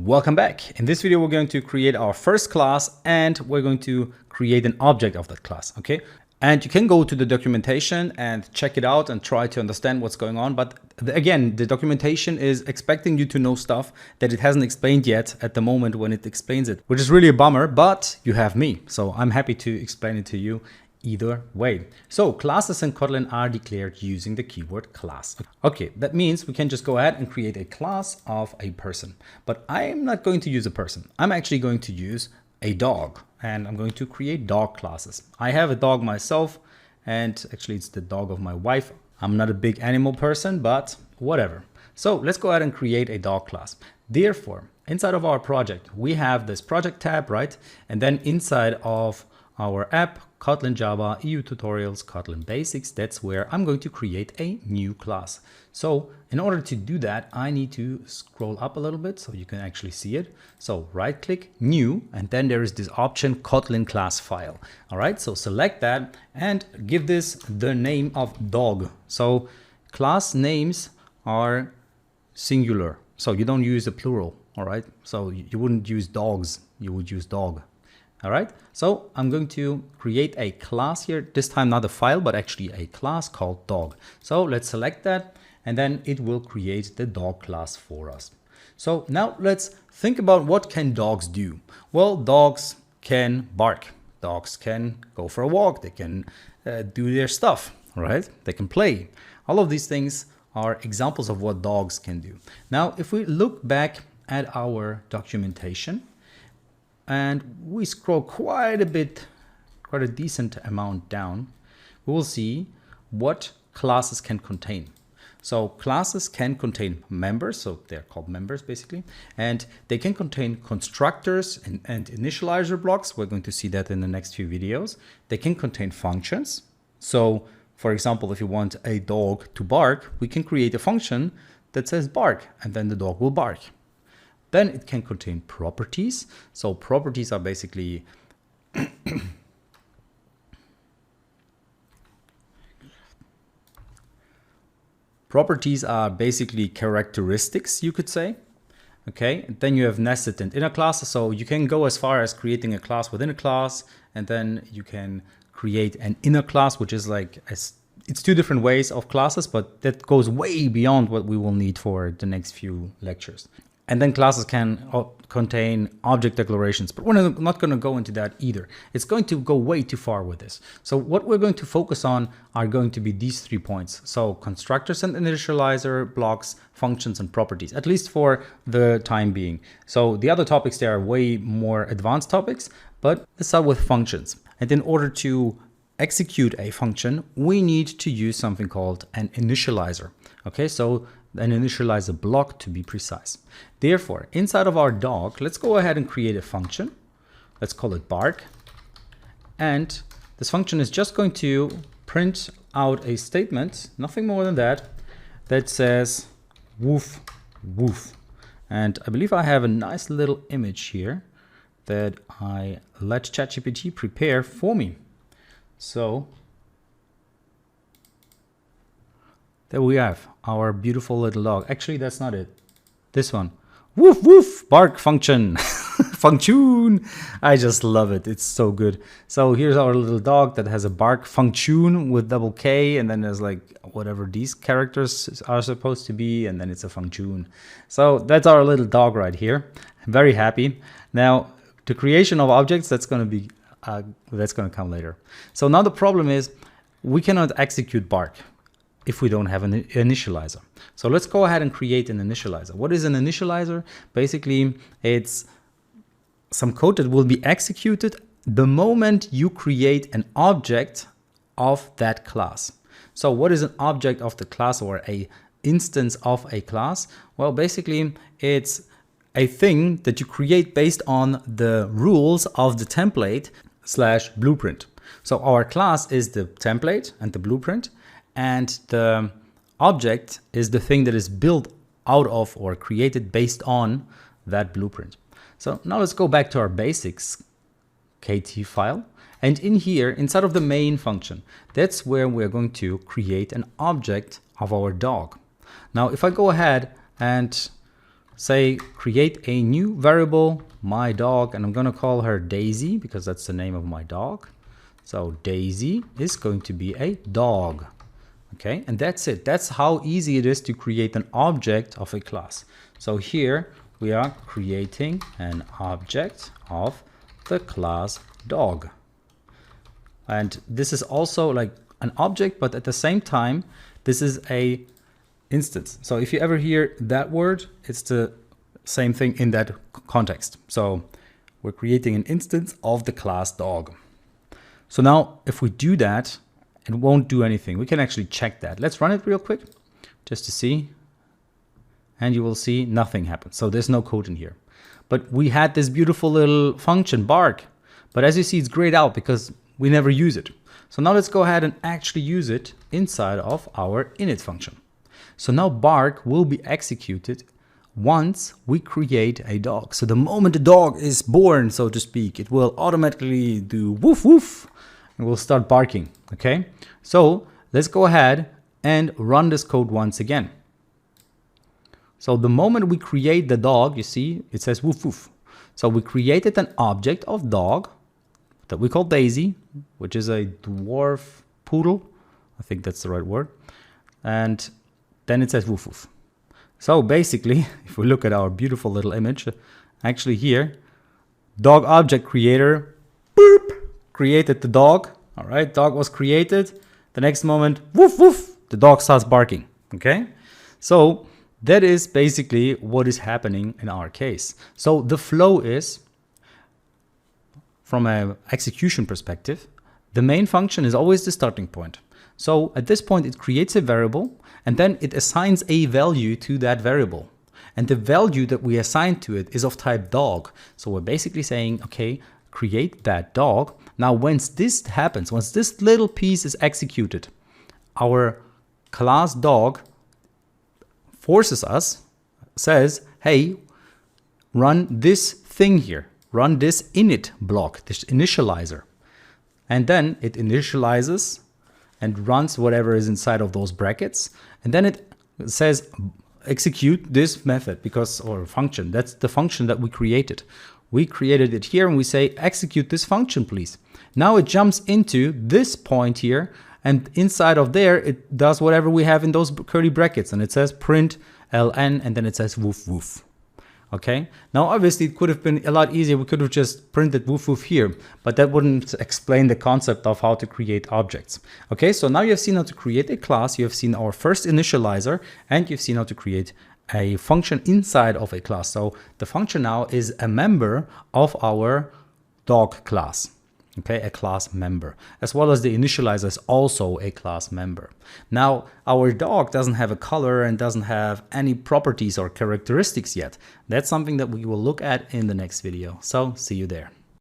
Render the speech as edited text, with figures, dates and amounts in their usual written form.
Welcome back. In this video, we're going to create our first class and we're going to create an object of that class, okay? And you can go to the documentation and check it out and try to understand what's going on. But again, the documentation is expecting you to know stuff that it hasn't explained yet at the moment when it explains it, which is really a bummer, but you have me. So I'm happy to explain it to you either way. So classes in Kotlin are declared using the keyword class. Okay, that means we can just go ahead and create a class of a person, but I'm not going to use a person. I'm actually going to use a dog and I'm going to create dog classes. I have a dog myself and actually it's the dog of my wife. I'm not a big animal person, but whatever. So let's go ahead and create a dog class. Therefore, inside of our project, we have this project tab, right? And then inside of our app, Kotlin Java, EU tutorials, Kotlin basics, that's where I'm going to create a new class. So in order to do that, I need to scroll up a little bit so you can actually see it. So right click new, and then there is this option Kotlin class file. All right, so select that and give this the name of dog. So class names are singular. So you don't use a plural. All right, so you wouldn't use dogs, you would use dog. All right, so I'm going to create a class here, this time not a file, but actually a class called dog. So let's select that, and then it will create the dog class for us. So now let's think about what can dogs do. Well, dogs can bark, dogs can go for a walk, they can do their stuff, right? They can play. All of these things are examples of what dogs can do. Now, if we look back at our documentation, and we scroll quite a decent amount down, we will see what classes can contain. So classes can contain members, so they're called members basically, and they can contain constructors and initializer blocks. We're going to see that in the next few videos. They can contain functions. So for example, if you want a dog to bark, we can create a function that says bark, and then the dog will bark. Then it can contain properties. So properties are basically characteristics, you could say. Okay, and then you have nested and inner classes. So you can go as far as creating a class within a class, and then you can create an inner class, which is like it's two different ways of classes, but that goes way beyond what we will need for the next few lectures. And then classes can contain object declarations, but we're not going to go into that either. It's going to go way too far with this. So what we're going to focus on are going to be these 3 points. So constructors and initializer blocks, functions and properties, at least for the time being. So the other topics, there are way more advanced topics, but let's start with functions. And in order to execute a function, we need to use something called an initializer. Okay, so an initializer block to be precise. Therefore, inside of our dog, let's go ahead and create a function. Let's call it bark. And this function is just going to print out a statement, nothing more than that, that says woof, woof. And I believe I have a nice little image here that I let ChatGPT prepare for me. So there we have our beautiful little dog. Actually, that's not it. This one. Woof, woof, bark function. Function. I just love it. It's so good. So here's our little dog that has a bark function with double K. And then there's like whatever these characters are supposed to be. And then it's a function. So that's our little dog right here. I'm very happy. Now, the creation of objects, that's going to come later. So now the problem is we cannot execute bark if we don't have an initializer. So let's go ahead and create an initializer. What is an initializer? Basically, it's some code that will be executed the moment you create an object of that class. So what is an object of the class or a instance of a class? Well, basically, it's a thing that you create based on the rules of the template / blueprint. So our class is the template and the blueprint, and the object is the thing that is built out of or created based on that blueprint. So now let's go back to our basics KT file. And in here, inside of the main function, that's where we're going to create an object of our dog. Now, if I go ahead and say create a new variable, my dog, and I'm going to call her Daisy because that's the name of my dog. So Daisy is going to be a dog. Okay, and that's it. That's how easy it is to create an object of a class. So here we are creating an object of the class dog. And this is also like an object, but at the same time, this is a instance. So if you ever hear that word, it's the same thing in that context. So we're creating an instance of the class dog. So now if we do that, it won't do anything. We can actually check that. Let's run it real quick just to see. And you will see nothing happens. So there's no code in here. But we had this beautiful little function bark. But as you see, it's grayed out because we never use it. So now let's go ahead and actually use it inside of our init function. So now bark will be executed once we create a dog. So the moment the dog is born, so to speak, it will automatically do woof woof and will start barking. Okay, so let's go ahead and run this code once again. So the moment we create the dog, you see, it says woof woof. So we created an object of dog that we call Daisy, which is a dwarf poodle. I think that's the right word. And then it says woof woof. So basically, if we look at our beautiful little image, actually here, dog object creator, boop, created the dog. All right, dog was created. The next moment, woof woof, the dog starts barking. Okay, so that is basically what is happening in our case. So the flow is, from an execution perspective, the main function is always the starting point. So at this point, it creates a variable and then it assigns a value to that variable. And the value that we assign to it is of type dog. So we're basically saying, okay, create that dog. Now, once this happens, once this little piece is executed, our class dog forces us, says, hey, run this thing here, run this init block, this initializer. And then it initializes and runs whatever is inside of those brackets. And then it says, execute this method because, or function, that's the function that we created. We created it here and we say, execute this function, please. Now it jumps into this point here. And inside of there, it does whatever we have in those curly brackets. And it says print ln, and then it says woof woof. Okay, now obviously it could have been a lot easier. We could have just printed woof woof here, but that wouldn't explain the concept of how to create objects. Okay, so now you have seen how to create a class, you have seen our first initializer, and you've seen how to create a function inside of a class. So the function now is a member of our dog class. Okay, a class member, as well as the initializer is also a class member. Now, our dog doesn't have a color and doesn't have any properties or characteristics yet. That's something that we will look at in the next video. So see you there.